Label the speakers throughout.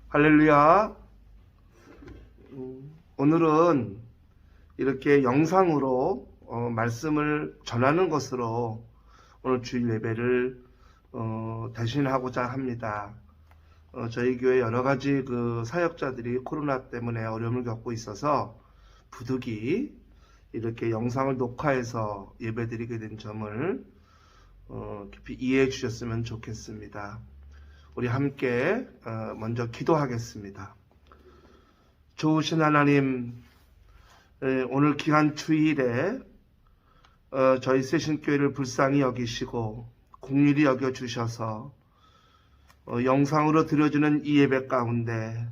Speaker 1: 할렐루야. 오늘은 이렇게 영상으로 말씀을 전하는 것으로 오늘 주일 예배를 대신하고자 합니다. 저희 교회 여러 가지 사역자들이 코로나 때문에 어려움을 겪고 있어서 부득이 이렇게 영상을 녹화해서 예배드리게 된 점을 깊이 이해해 주셨으면 좋겠습니다. 우리 함께 먼저 기도하겠습니다. 좋으신 하나님, 오늘 귀한 주일에 저희 세신교회를 불쌍히 여기시고 긍휼히 여겨주셔서 영상으로 드려주는 이 예배 가운데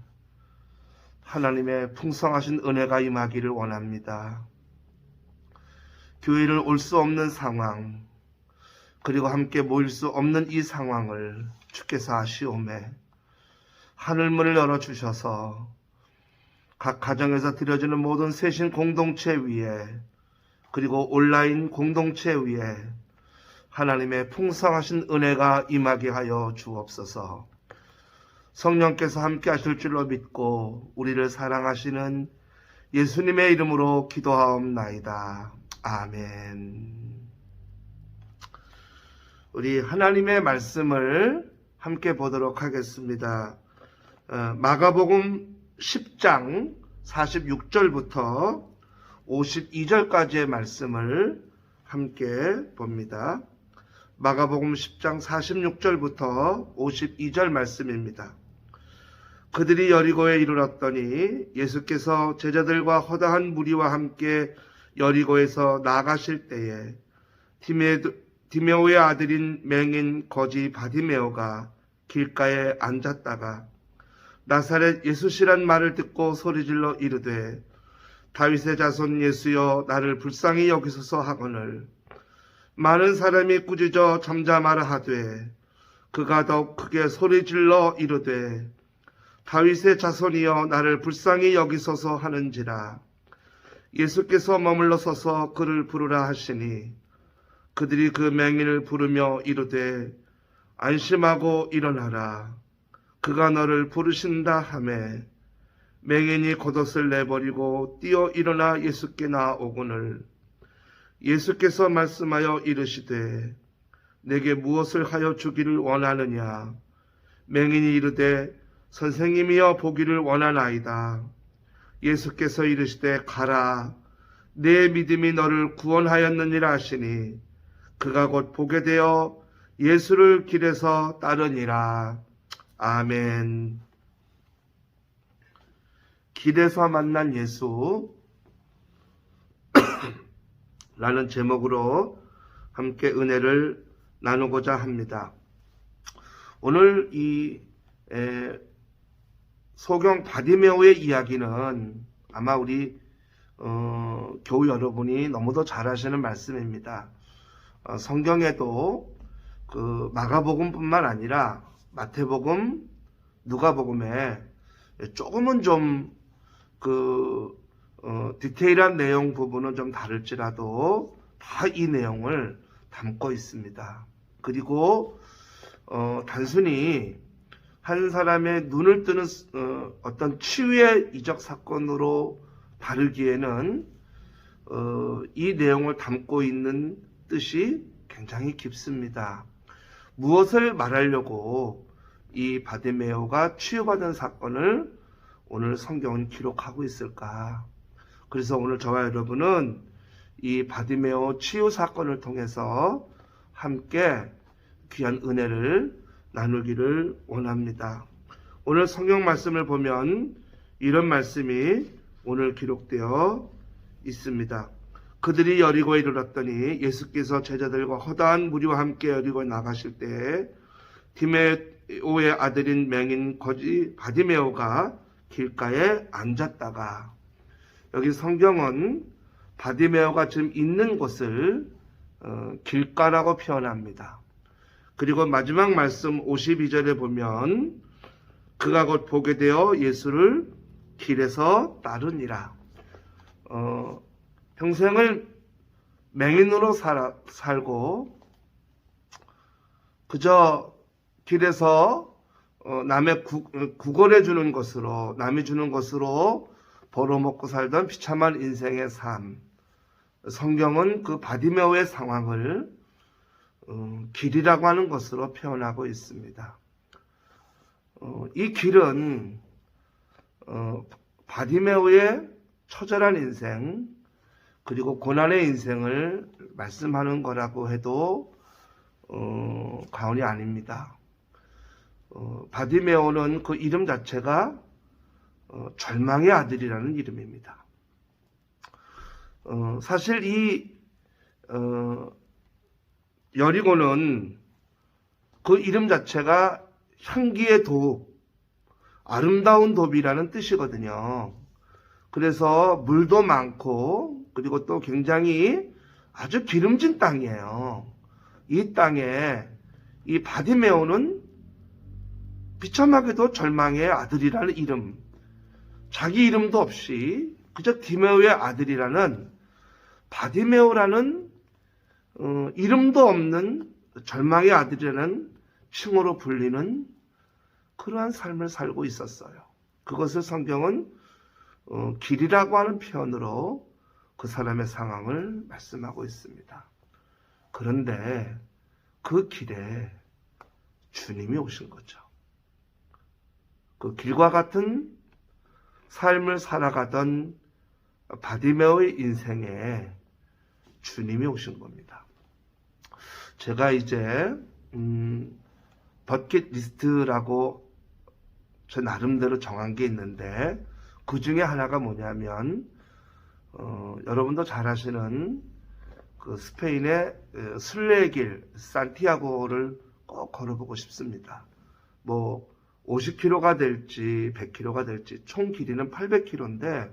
Speaker 1: 하나님의 풍성하신 은혜가 임하기를 원합니다. 교회를 올 수 없는 상황, 그리고 함께 모일 수 없는 이 상황을 주께서 아시오매 하늘문을 열어주셔서 각 가정에서 드려지는 모든 세신 공동체 위에, 그리고 온라인 공동체 위에 하나님의 풍성하신 은혜가 임하게 하여 주옵소서. 성령께서 함께 하실 줄로 믿고 우리를 사랑하시는 예수님의 이름으로 기도하옵나이다. 아멘. 우리 하나님의 말씀을 함께 보도록 하겠습니다. 마가복음 10장 46절부터 52절까지의 말씀을 함께 봅니다. 마가복음 10장 46절부터 52절 말씀입니다. 그들이 여리고에 이르렀더니 예수께서 제자들과 허다한 무리와 함께 여리고에서 나가실 때에 디메오의 아들인 맹인 거지 바디메오가 길가에 앉았다가 나사렛 예수시란 말을 듣고 소리질러 이르되 다윗의 자손 예수여 나를 불쌍히 여기소서 하거늘 많은 사람이 꾸짖어 잠잠하라 하되 그가 더욱 크게 소리질러 이르되 다윗의 자손이여 나를 불쌍히 여기소서 하는지라. 예수께서 머물러 서서 그를 부르라 하시니 그들이 그 맹인을 부르며 이르되 안심하고 일어나라. 그가 너를 부르신다 하매 맹인이 겉옷을 내버리고 뛰어 일어나 예수께 나아오거늘 예수께서 말씀하여 이르시되 내게 무엇을 하여 주기를 원하느냐. 맹인이 이르되 선생님이여 보기를 원하나이다. 예수께서 이르시되 가라. 내 믿음이 너를 구원하였느니라 하시니 그가 곧 보게 되어 예수를 길에서 따르니라. 아멘. 길에서 만난 예수 라는 제목으로 함께 은혜를 나누고자 합니다. 오늘 이 소경 바디메오의 이야기는 아마 우리 교우 여러분이 너무도 잘 아시는 말씀입니다. 성경에도 마가복음뿐만 아니라 마태복음, 누가복음에 조금은 좀 디테일한 내용 부분은 좀 다를지라도 다 이 내용을 담고 있습니다. 그리고 단순히 한 사람의 눈을 뜨는 어떤 치유의 이적 사건으로 다루기에는 이 내용을 담고 있는 뜻이 굉장히 깊습니다. 무엇을 말하려고 이 바디메오가 치유받은 사건을 오늘 성경은 기록하고 있을까? 그래서 오늘 저와 여러분은 이 바디메오 치유 사건을 통해서 함께 귀한 은혜를 나누기를 원합니다. 오늘 성경 말씀을 보면 이런 말씀이 오늘 기록되어 있습니다. 그들이 여리고에 이르렀더니 예수께서 제자들과 허다한 무리와 함께 여리고에 나가실 때 디메오의 아들인 맹인 거지 바디메오가 길가에 앉았다가, 여기 성경은 바디메오가 지금 있는 곳을 길가라고 표현합니다. 그리고 마지막 말씀 52절에 보면 그가 곧 보게 되어 예수를 길에서 따르니라. 평생을 맹인으로 살고 그저 길에서 남의 구걸해 주는 것으로, 남이 주는 것으로 벌어먹고 살던 비참한 인생의 삶. 성경은 그 바디메오의 상황을 길이라고 하는 것으로 표현하고 있습니다. 이 길은 바디메오의 처절한 인생, 그리고 고난의 인생을 말씀하는 거라고 해도 과언이 아닙니다. 바디메오는 그 이름 자체가 절망의 아들이라는 이름입니다. 사실 이 여리고는 그 이름 자체가 향기의 돕, 아름다운 돕이라는 뜻이거든요. 그래서 물도 많고 그리고 또 굉장히 아주 기름진 땅이에요. 이 땅에 이 바디메오는 비참하게도 절망의 아들이라는 이름, 자기 이름도 없이 그저 디메오의 아들이라는 바디메오라는 이름도 없는 절망의 아들이라는 칭호로 불리는 그러한 삶을 살고 있었어요. 그것을 성경은 길이라고 하는 표현으로 그 사람의 상황을 말씀하고 있습니다. 그런데 그 길에 주님이 오신 거죠. 그 길과 같은 삶을 살아가던 바디메오의 인생에 주님이 오신 겁니다. 제가 이제 버킷리스트라고 저 나름대로 정한 게 있는데 그 중에 하나가 뭐냐면 여러분도 잘 아시는 그 스페인의 순례의 길 산티아고를 꼭 걸어보고 싶습니다. 뭐 50km가 될지 100km가 될지 총 길이는 800km인데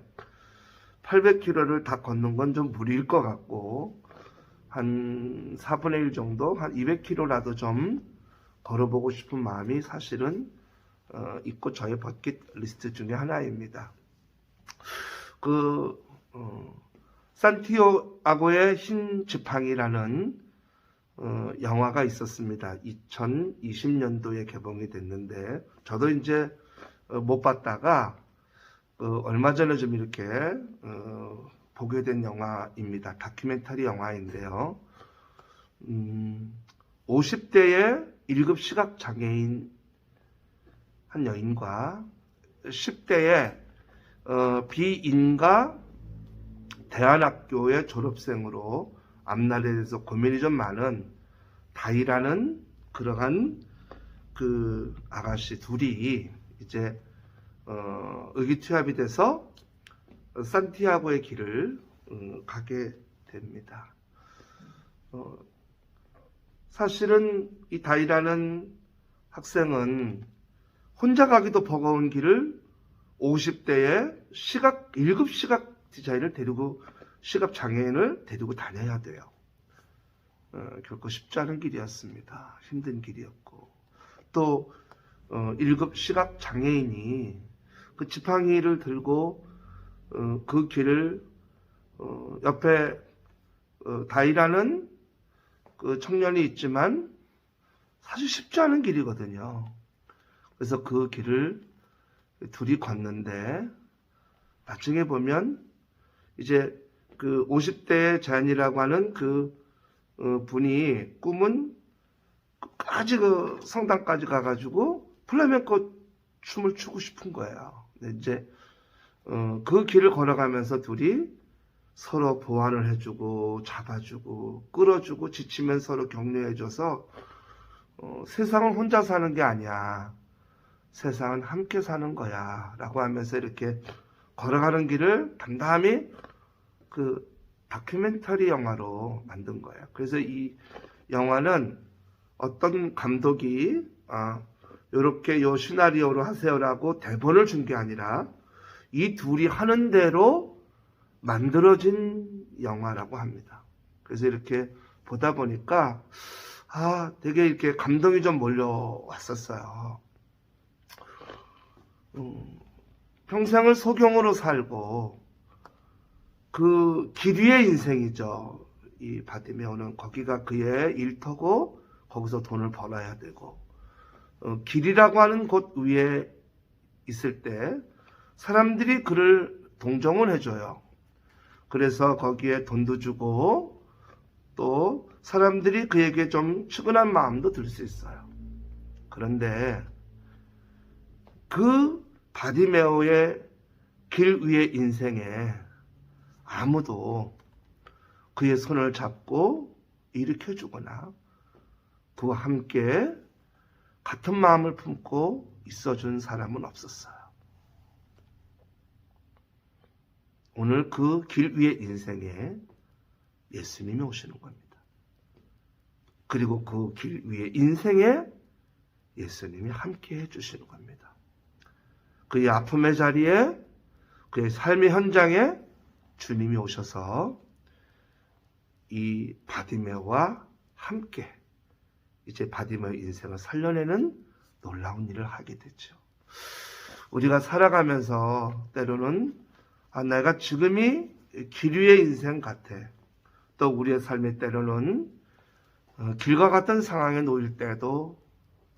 Speaker 1: 800km를 다 걷는 건 좀 무리일 것 같고 한 4분의 1 정도 한 200km라도 좀 걸어보고 싶은 마음이 사실은 있고 저의 버킷리스트 중에 하나입니다. 산티아고의 흰 지팡이라는 영화가 있었습니다. 2020년도에 개봉이 됐는데 저도 이제 못 봤다가 얼마 전에 좀 이렇게 보게 된 영화입니다. 다큐멘터리 영화인데요. 50대의 1급 시각장애인 한 여인과 10대의 비인가 대안학교의 졸업생으로 앞날에 대해서 고민이 좀 많은 다이라는 그러한 그 아가씨 둘이 이제 의기투합이 돼서 산티아고의 길을 가게 됩니다. 사실은 이 다이라는 학생은 혼자 가기도 버거운 길을 50대의 1급 시각 디자인을 데리고 시각 장애인을 데리고 다녀야 돼요. 결코 쉽지 않은 길이었습니다. 힘든 길이었고 또 1급 시각 장애인이 그 지팡이를 들고 그 길을 옆에 다이라는 그 청년이 있지만 사실 쉽지 않은 길이거든요. 그래서 그 길을 둘이 걷는데 나중에 보면 이제 그 50대 자연이라고 하는 그 분이 꿈은 끝까지 그 성당까지 가가지고 플라멩코 춤을 추고 싶은 거예요. 근데 이제 그 길을 걸어가면서 둘이 서로 보완을 해주고 잡아주고 끌어주고 지치면 서로 격려해줘서 세상은 혼자 사는 게 아니야. 세상은 함께 사는 거야. 라고 하면서 이렇게 걸어가는 길을 담담히 그 다큐멘터리 영화로 만든 거예요. 그래서 이 영화는 어떤 감독이 이렇게 요 시나리오로 하세요라고 대본을 준 게 아니라 이 둘이 하는 대로 만들어진 영화라고 합니다. 그래서 이렇게 보다 보니까 되게 이렇게 감동이 좀 몰려왔었어요. 평생을 소경으로 살고 그 길 위의 인생이죠. 이 바디메오는 거기가 그의 일터고 거기서 돈을 벌어야 되고 길이라고 하는 곳 위에 있을 때 사람들이 그를 동정을 해줘요. 그래서 거기에 돈도 주고 또 사람들이 그에게 좀 측은한 마음도 들 수 있어요. 그런데 그 바디메오의 길 위의 인생에 아무도 그의 손을 잡고 일으켜주거나 그와 함께 같은 마음을 품고 있어준 사람은 없었어요. 오늘 그 길 위의 인생에 예수님이 오시는 겁니다. 그리고 그 길 위의 인생에 예수님이 함께 해주시는 겁니다. 그의 아픔의 자리에, 그의 삶의 현장에 주님이 오셔서 이 바디메오와 함께 이제 바디메오의 인생을 살려내는 놀라운 일을 하게 되죠. 우리가 살아가면서 때로는 내가 지금이 길 위의 인생 같아. 또 우리의 삶의 때로는 길과 같은 상황에 놓일 때도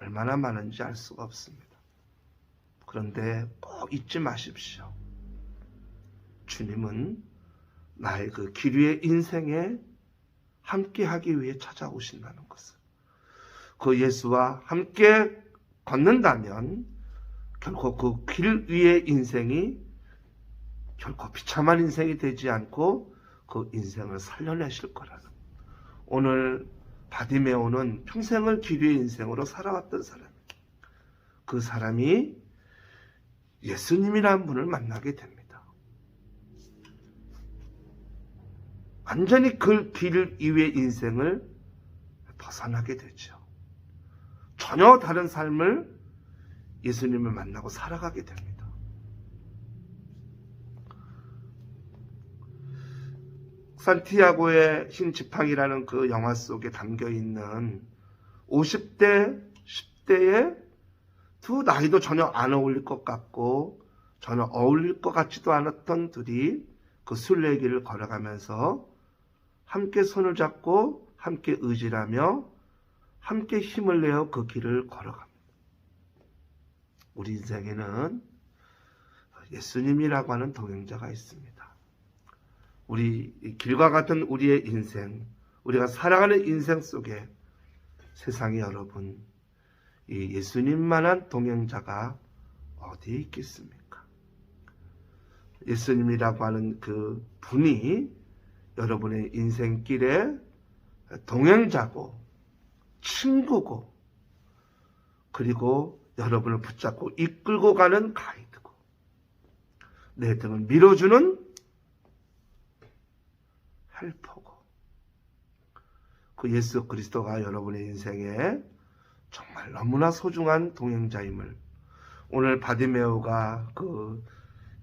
Speaker 1: 얼마나 많은지 알 수가 없습니다. 그런데 꼭 잊지 마십시오. 주님은 나의 그 길 위의 인생에 함께하기 위해 찾아오신다는 것을. 그 예수와 함께 걷는다면 결코 그 길 위의 인생이 결코 비참한 인생이 되지 않고 그 인생을 살려내실 거라는. 오늘 바디메오는 평생을 길 위의 인생으로 살아왔던 사람. 그 사람이 예수님이라는 분을 만나게 됩니다. 완전히 그 길 위의 인생을 벗어나게 되죠. 전혀 다른 삶을 예수님을 만나고 살아가게 됩니다. 산티아고의 흰 지팡이라는 그 영화 속에 담겨있는 50대, 10대의 두 나이도 전혀 안 어울릴 것 같고 전혀 어울릴 것 같지도 않았던 둘이 그 순례길을 걸어가면서 함께 손을 잡고 함께 의지하며 함께 힘을 내어 그 길을 걸어갑니다. 우리 인생에는 예수님이라고 하는 동행자가 있습니다. 우리 길과 같은 우리의 인생, 우리가 살아가는 인생 속에 세상에 여러분, 이 예수님만한 동행자가 어디에 있겠습니까? 예수님이라고 하는 그 분이 여러분의 인생길에 동행자고 친구고 그리고 여러분을 붙잡고 이끌고 가는 가이드고 내 등을 밀어주는 헬퍼고 그 예수 그리스도가 여러분의 인생에 정말 너무나 소중한 동행자임을 오늘 바디메오가 그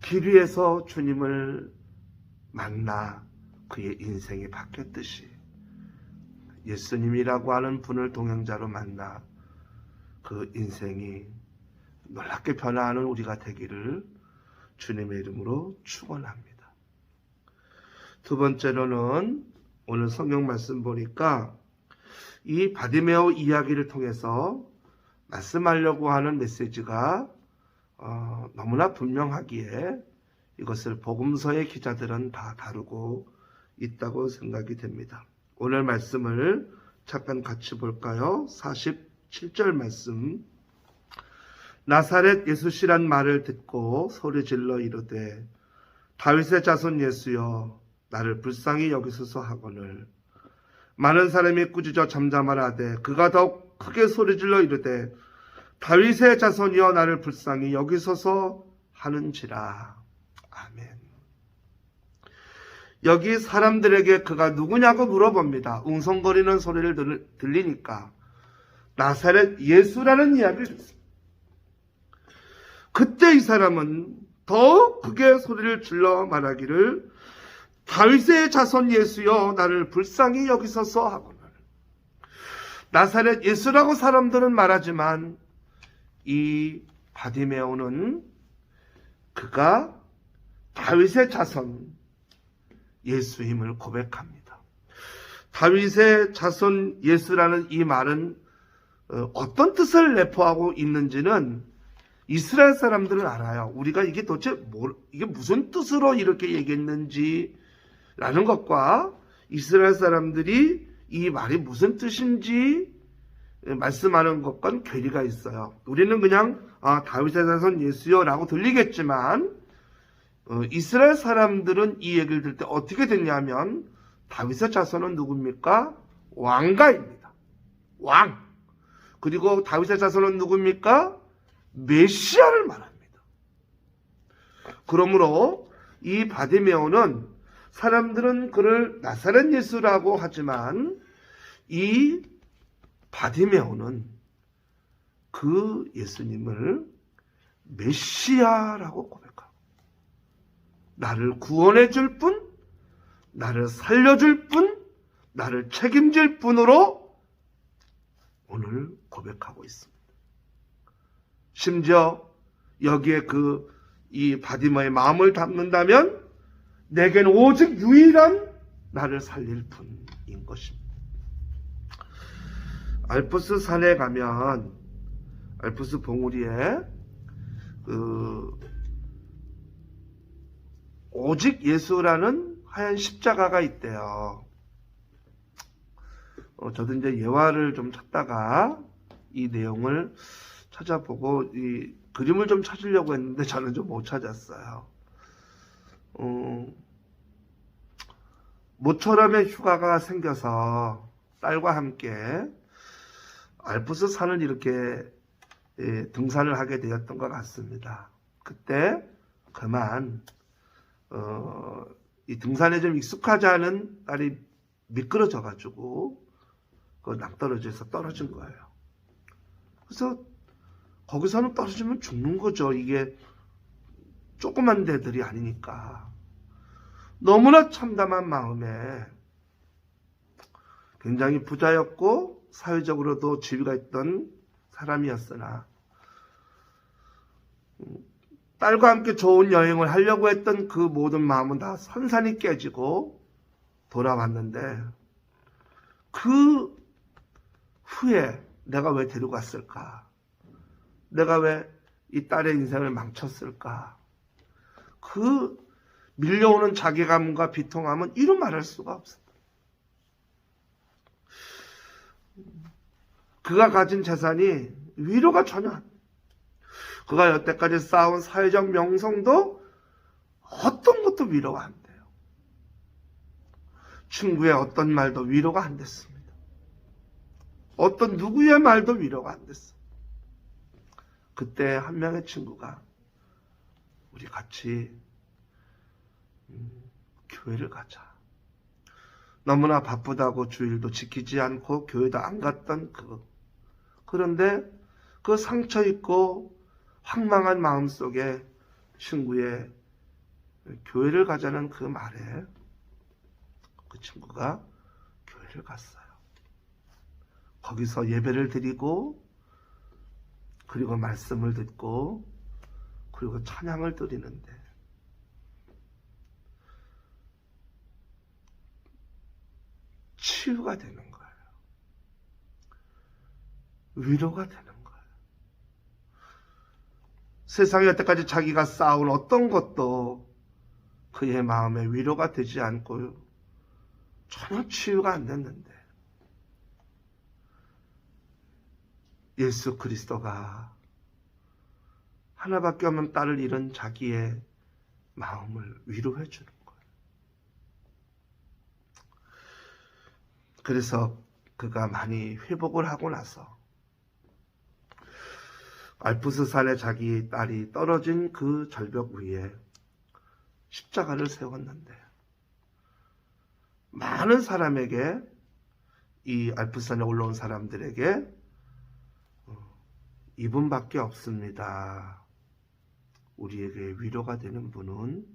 Speaker 1: 길 위에서 주님을 만나 그의 인생이 바뀌었듯이 예수님이라고 하는 분을 동행자로 만나 그 인생이 놀랍게 변화하는 우리가 되기를 주님의 이름으로 축원합니다. 두 번째로는 오늘 성경 말씀 보니까 이 바디메오 이야기를 통해서 말씀하려고 하는 메시지가 너무나 분명하기에 이것을 복음서의 기자들은 다 다루고 있다고 생각이 됩니다. 오늘 말씀을 잠깐 같이 볼까요? 47절 말씀. 나사렛 예수시란 말을 듣고 소리질러 이르되 다윗의 자손 예수여 나를 불쌍히 여기소서 하거늘 많은 사람이 꾸짖어 잠잠하라되 그가 더욱 크게 소리질러 이르되 다윗의 자손이여 나를 불쌍히 여기소서 하는지라. 아멘. 여기 사람들에게 그가 누구냐고 물어봅니다. 웅성거리는 소리를 들리니까 나사렛 예수라는 이야기를 듣습니다. 그때 이 사람은 더 크게 소리를 질러 말하기를 다윗의 자손 예수여 나를 불쌍히 여기소서 하거늘. 나사렛 예수라고 사람들은 말하지만 이 바디메오는 그가 다윗의 자손 예수임을 고백합니다. 다윗의 자손 예수라는 이 말은 어떤 뜻을 내포하고 있는지는 이스라엘 사람들은 알아요. 우리가 이게 도대체 이게 무슨 뜻으로 이렇게 얘기했는지 라는 것과 이스라엘 사람들이 이 말이 무슨 뜻인지 말씀하는 것과는 괴리가 있어요. 우리는 그냥 다윗의 자손 예수요 라고 들리겠지만 이스라엘 사람들은 이 얘기를 들을 때 어떻게 듣냐면 다윗의 자손은 누굽니까? 왕가입니다. 왕. 그리고 다윗의 자손은 누굽니까? 메시아를 말합니다. 그러므로 이 바디메오는 사람들은 그를 나사렛 예수라고 하지만 이 바디메오는 그 예수님을 메시아라고 고백하고 나를 구원해 줄 분, 나를 살려줄 분, 나를 책임질 분으로 오늘 고백하고 있습니다. 심지어 여기에 이 바디메오의 마음을 담는다면 내겐 오직 유일한 나를 살릴 분인 것입니다. 알프스 산에 가면 알프스 봉우리에 오직 예수라는 하얀 십자가가 있대요. 저도 이제 예화를 좀 찾다가 이 내용을 찾아보고 이 그림을 좀 찾으려고 했는데 저는 좀 못 찾았어요. 모처럼에 휴가가 생겨서 딸과 함께 알프스 산을 이렇게 등산을 하게 되었던 것 같습니다. 그때 그만 이 등산에 좀 익숙하지 않은 딸이 미끄러져 가지고 그 낭떠러지에서 떨어진 거예요. 그래서 거기서는 떨어지면 죽는 거죠. 이게 조그만 데들이 아니니까. 너무나 참담한 마음에 굉장히 부자였고 사회적으로도 지위가 있던 사람이었으나 딸과 함께 좋은 여행을 하려고 했던 그 모든 마음은 다 선산이 깨지고 돌아왔는데 그 후에 내가 왜 데리고 갔을까? 내가 왜 이 딸의 인생을 망쳤을까? 그 밀려오는 자괴감과 비통함은 이루 말할 수가 없습니다. 그가 가진 재산이 위로가 전혀 안 돼요. 그가 여태까지 쌓아온 사회적 명성도 어떤 것도 위로가 안 돼요. 친구의 어떤 말도 위로가 안 됐습니다. 어떤 누구의 말도 위로가 안 됐어요. 그때 한 명의 친구가 우리 같이 교회를 가자. 너무나 바쁘다고 주일도 지키지 않고 교회도 안 갔던 그런데 그 상처 있고 황망한 마음 속에 친구의 교회를 가자는 그 말에 그 친구가 교회를 갔어요. 거기서 예배를 드리고 그리고 말씀을 듣고 그리고 찬양을 드리는데 치유가 되는 거예요. 위로가 되는 거예요. 세상에 여태까지 자기가 쌓아온 어떤 것도 그의 마음에 위로가 되지 않고 전혀 치유가 안 됐는데 예수 그리스도가 하나밖에 없는 딸을 잃은 자기의 마음을 위로해 주는 거예요. 그래서 그가 많이 회복을 하고 나서 알프스 산에 자기 딸이 떨어진 그 절벽 위에 십자가를 세웠는데 많은 사람에게 이 알프스 산에 올라온 사람들에게 이분밖에 없습니다. 우리에게 위로가 되는 분은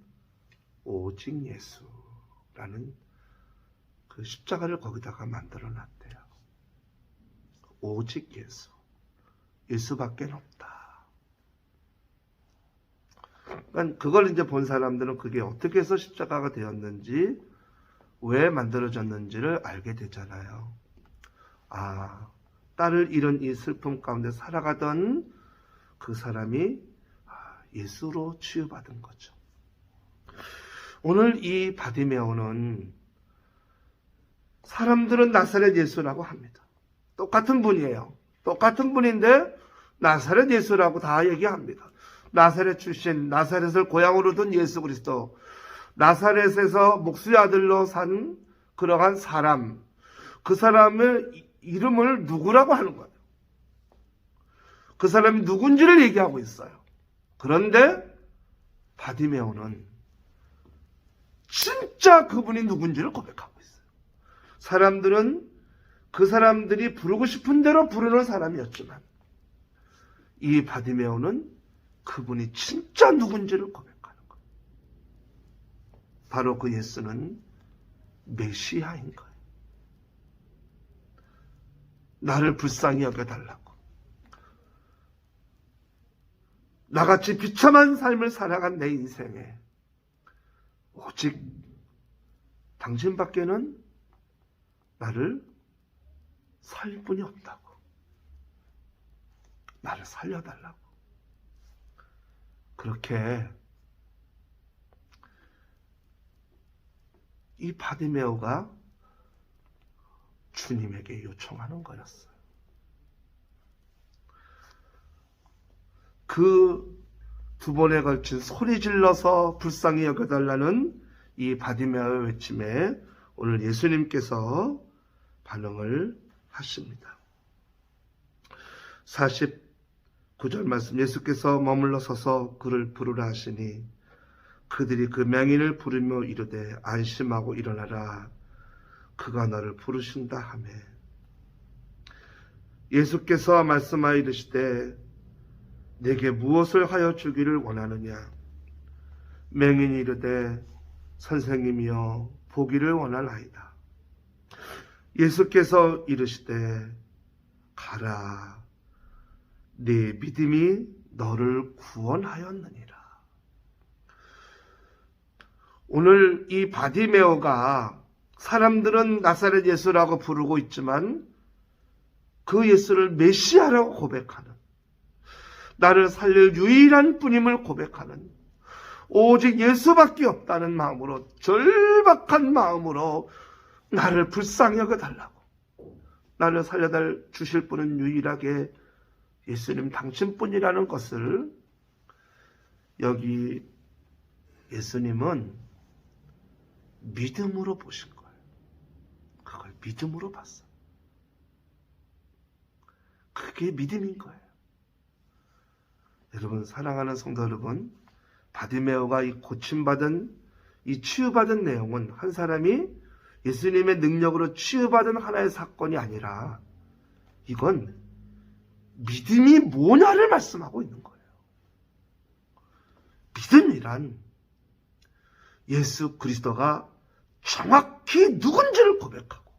Speaker 1: 오직 예수라는 그 십자가를 거기다가 만들어 놨대요. 오직 예수. 예수밖에 없다. 그러니까 그걸 이제 본 사람들은 그게 어떻게 해서 십자가가 되었는지, 왜 만들어졌는지를 알게 되잖아요. 딸을 잃은 이 슬픔 가운데 살아가던 그 사람이 예수로 치유받은 거죠. 오늘 이 바디메오는 사람들은 나사렛 예수라고 합니다. 똑같은 분이에요. 똑같은 분인데 나사렛 예수라고 다 얘기합니다. 나사렛 출신, 나사렛을 고향으로 둔 예수 그리스도, 나사렛에서 목수의 아들로 산 그러한 사람, 그 사람의 이름을 누구라고 하는 거예요. 그 사람이 누군지를 얘기하고 있어요. 그런데 바디메오는 진짜 그분이 누군지를 고백하고 있어요. 사람들은 그 사람들이 부르고 싶은 대로 부르는 사람이었지만 이 바디메오는 그분이 진짜 누군지를 고백하는 거예요. 바로 그 예수는 메시아인 거예요. 나를 불쌍히 여겨달라고. 나같이 비참한 삶을 살아간 내 인생에 오직 당신밖에는 나를 살릴 분이 없다고. 나를 살려달라고. 그렇게 이 바디메오가 주님에게 요청하는 거였어요. 그 두 번에 걸친 소리 질러서 불쌍히 여겨달라는 이 바디메오의 외침에 오늘 예수님께서 반응을 하십니다. 49절 말씀, 예수께서 머물러 서서 그를 부르라 하시니 그들이 그 맹인을 부르며 이르되 안심하고 일어나라, 그가 너를 부르신다 하매, 예수께서 말씀하여 이르시되 내게 무엇을 하여 주기를 원하느냐. 맹인이 이르되 선생님이여 보기를 원하나이다. 예수께서 이르시되 가라, 네 믿음이 너를 구원하였느니라. 오늘 이 바디메오가 사람들은 나사렛 예수라고 부르고 있지만 그 예수를 메시아라고 고백하는, 나를 살릴 유일한 분임을 고백하는, 오직 예수밖에 없다는 마음으로, 절박한 마음으로 나를 불쌍히 여겨달라고, 나를 살려달 주실 분은 유일하게 예수님 당신뿐이라는 것을 여기 예수님은 믿음으로 보신 거예요. 그걸 믿음으로 봤어요. 그게 믿음인 거예요. 여러분, 사랑하는 성도 여러분, 바디메오가 이 고침받은, 이 치유받은 내용은 한 사람이 예수님의 능력으로 치유받은 하나의 사건이 아니라 이건 믿음이 뭐냐를 말씀하고 있는 거예요. 믿음이란 예수 그리스도가 정확히 누군지를 고백하고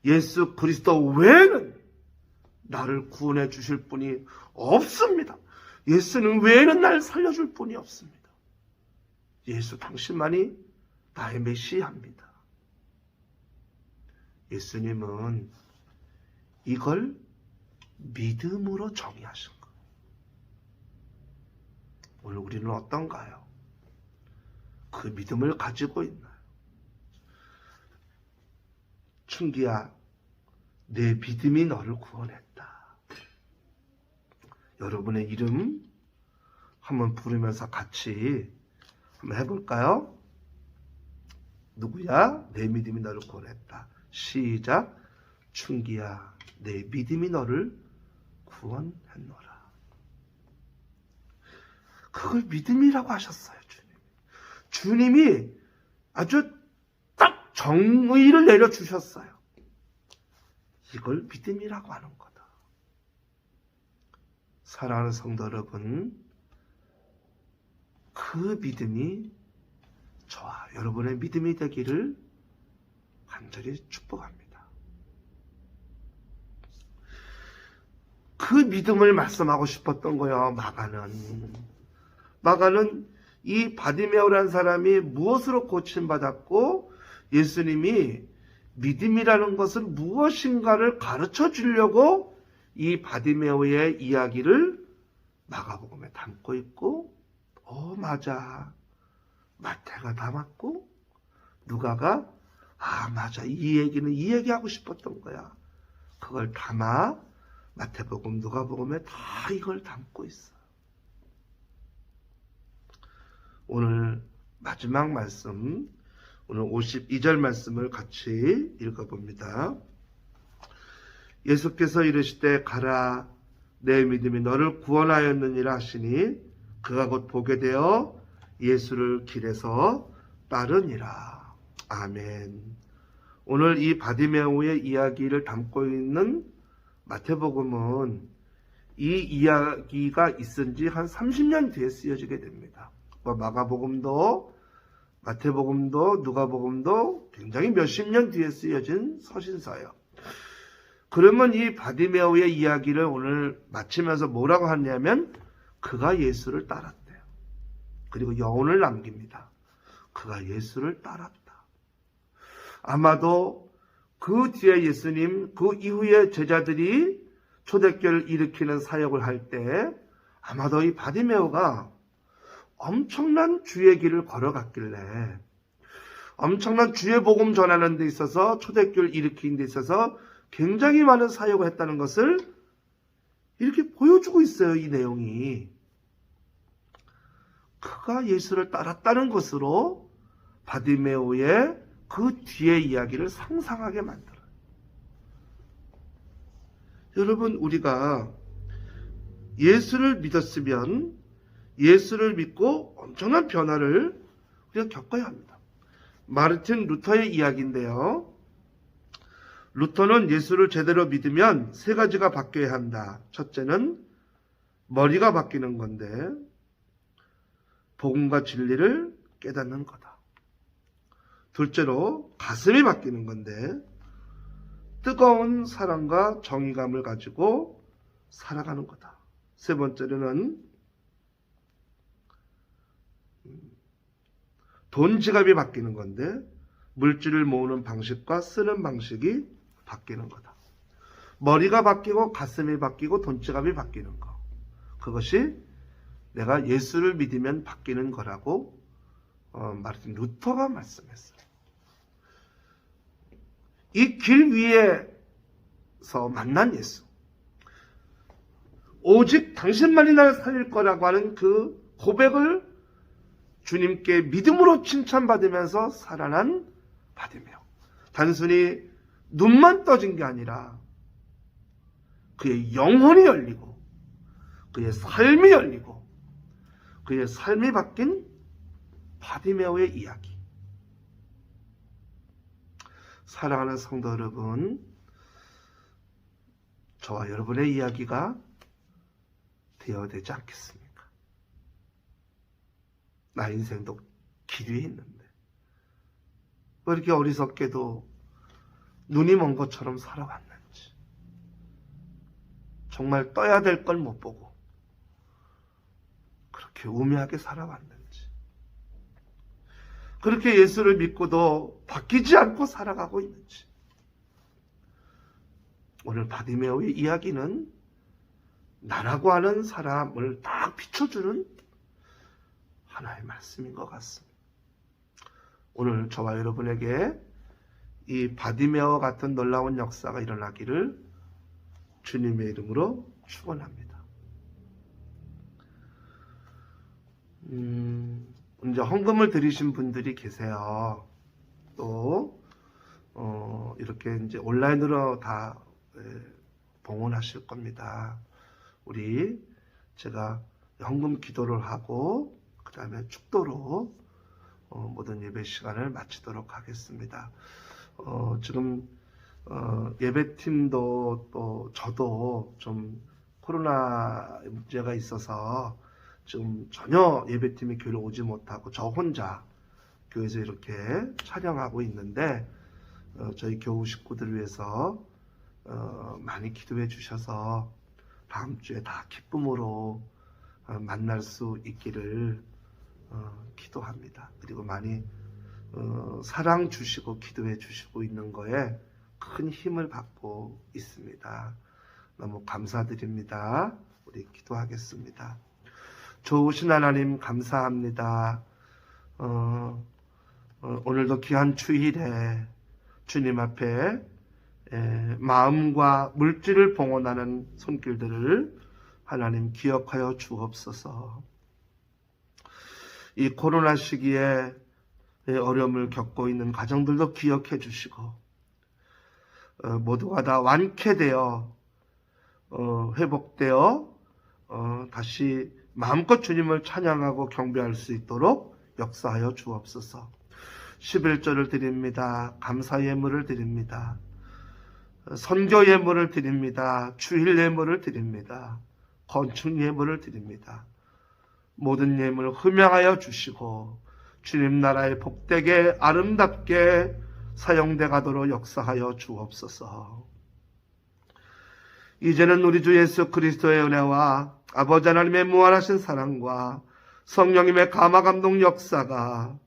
Speaker 1: 예수 그리스도 외에는 나를 구원해 주실 분이 없습니다. 예수는 외에는 나를 살려줄 분이 없습니다. 예수 당신만이 나의 메시아입니다. 예수님은 이걸 믿음으로 정의하신 거예요. 오늘 우리는 어떤가요? 그 믿음을 가지고 있나요? 춘기야, 내 믿음이 너를 구원했다. 여러분의 이름 한번 부르면서 같이 한번 해볼까요? 누구야? 내 믿음이 너를 구원했다. 시작. 춘기야, 내 믿음이 너를 구원했노라. 그걸 믿음이라고 하셨어요. 주님이 아주 딱 정의를 내려주셨어요. 이걸 믿음이라고 하는 거다. 사랑하는 성도 여러분, 그 믿음이 저와 여러분의 믿음이 되기를 간절히 축복합니다. 그 믿음을 말씀하고 싶었던 거예요. 마가는 이 바디메오라는 사람이 무엇으로 고침받았고 예수님이 믿음이라는 것은 무엇인가를 가르쳐 주려고 이 바디메오의 이야기를 마가복음에 담고 있고, 맞아, 마태가 담았고, 누가가 맞아, 이 얘기는 이 얘기하고 싶었던 거야. 그걸 담아 마태복음, 누가복음에 다 이걸 담고 있어. 오늘 마지막 말씀, 오늘 52절 말씀을 같이 읽어봅니다. 예수께서 이르시되 가라, 내 믿음이 너를 구원하였느니라 하시니 그가 곧 보게 되어 예수를 길에서 따르니라. 아멘. 오늘 이 바디메오의 이야기를 담고 있는 마태복음은 이 이야기가 있은 지 한 30년 뒤에 쓰여지게 됩니다. 마가복음도 마태복음도 누가복음도 굉장히 몇십 년 뒤에 쓰여진 서신서예요. 그러면 이 바디메오의 이야기를 오늘 마치면서 뭐라고 하냐면 그가 예수를 따랐대요. 그리고 여운을 남깁니다. 그가 예수를 따랐다. 아마도 그 뒤에 예수님, 그 이후에 제자들이 초대교회를 일으키는 사역을 할 때 아마도 이 바디메오가 엄청난 주의 길을 걸어갔길래, 엄청난 주의 복음 전하는 데 있어서, 초대교회를 일으키는 데 있어서 굉장히 많은 사역을 했다는 것을 이렇게 보여주고 있어요. 이 내용이 그가 예수를 따랐다는 것으로 바디메오의 그 뒤의 이야기를 상상하게 만들어요. 여러분, 우리가 예수를 믿었으면 예수를 믿고 엄청난 변화를 우리가 겪어야 합니다. 마르틴 루터의 이야기인데요. 루터는 예수를 제대로 믿으면 세 가지가 바뀌어야 한다. 첫째는 머리가 바뀌는 건데, 복음과 진리를 깨닫는 거다. 둘째로 가슴이 바뀌는 건데, 뜨거운 사랑과 정의감을 가지고 살아가는 거다. 세 번째로는 돈 지갑이 바뀌는 건데, 물질을 모으는 방식과 쓰는 방식이 바뀌는 거다. 머리가 바뀌고 가슴이 바뀌고 돈 지갑이 바뀌는 거. 그것이 내가 예수를 믿으면 바뀌는 거라고 마르틴 루터가 말씀했어요. 이 길 위에서 만난 예수, 오직 당신만이 나를 살릴 거라고 하는 그 고백을 주님께 믿음으로 칭찬받으면서 살아난 바디메오. 단순히 눈만 떠진 게 아니라 그의 영혼이 열리고 그의 삶이 열리고 그의 삶이 바뀐 바디메오의 이야기. 사랑하는 성도 여러분, 저와 여러분의 이야기가 되어야 되지 않겠습니까? 나 인생도 길 위에 있는데 왜 이렇게 어리석게도 눈이 먼 것처럼 살아왔는지, 정말 떠야 될 걸 못 보고 그렇게 우매하게 살아왔는지, 그렇게 예수를 믿고도 바뀌지 않고 살아가고 있는지. 오늘 바디메오의 이야기는 나라고 하는 사람을 딱 비춰주는 하나의 말씀인 것 같습니다. 오늘 저와 여러분에게 이 바디메오 같은 놀라운 역사가 일어나기를 주님의 이름으로 축원합니다. 이제 헌금을 드리신 분들이 계세요. 또 이렇게 이제 온라인으로 다 봉헌하실 겁니다. 제가 헌금 기도를 하고 그 다음에 축도로 모든 예배 시간을 마치도록 하겠습니다. 지금 예배팀도 또 저도 좀 코로나 문제가 있어서 지금 전혀 예배팀이 교회를 오지 못하고 저 혼자 교회에서 이렇게 촬영하고 있는데, 저희 교우 식구들을 위해서 많이 기도해 주셔서 다음 주에 다 기쁨으로 만날 수 있기를 기도합니다. 그리고 많이 사랑 주시고 기도해 주시고 있는 거에 큰 힘을 받고 있습니다. 너무 감사드립니다. 우리 기도하겠습니다. 좋으신 하나님 감사합니다. 오늘도 귀한 주일에 주님 앞에 마음과 물질을 봉헌하는 손길들을 하나님 기억하여 주옵소서. 이 코로나 시기에 어려움을 겪고 있는 가정들도 기억해 주시고 모두가 다 완쾌되어 회복되어 다시 마음껏 주님을 찬양하고 경배할 수 있도록 역사하여 주옵소서. 11조를 드립니다. 감사 예물을 드립니다. 선교 예물을 드립니다. 주일 예물을 드립니다. 건축 예물을 드립니다. 모든 예물 흠양하여 주시고 주님 나라의 복되게 아름답게 사용돼 가도록 역사하여 주옵소서. 이제는 우리 주 예수 그리스도의 은혜와 아버지 하나님의 무한하신 사랑과 성령님의 감화감동 역사가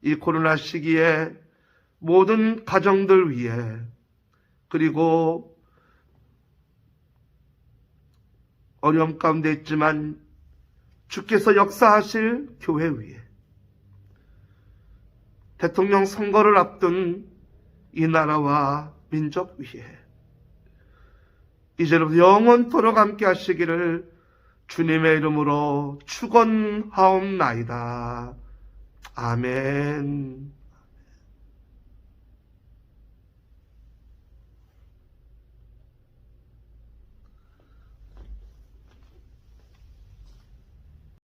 Speaker 1: 이 코로나 시기에 모든 가정들 위해 그리고 어려움 가운데 있지만 주께서 역사하실 교회 위에 대통령 선거를 앞둔 이 나라와 민족 위에 이제로부터 영원토록 함께 하시기를 주님의 이름으로 축원하옵나이다. 아멘.